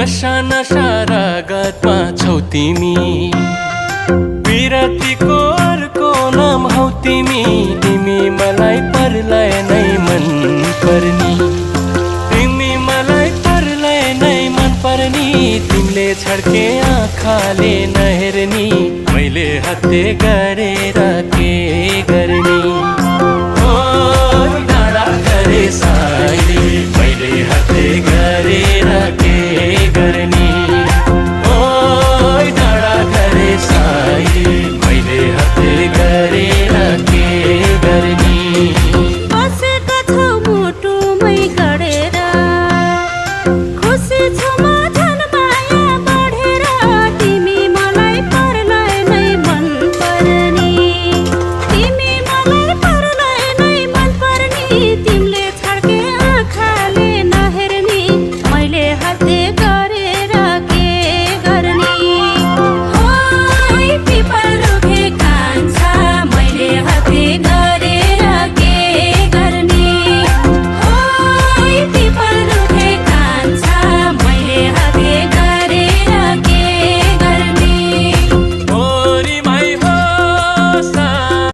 नशा नशा रगतमा छौ तिमी, विरतीको अर्को नाम हौ तिमी। तिमी मलाई परलाई नै मन पर्नी, तिमी मलाई परलाई नै मन पर्नी। तिमीले छड्के आँखाले नहेर्नी, मैले हत्या गरेर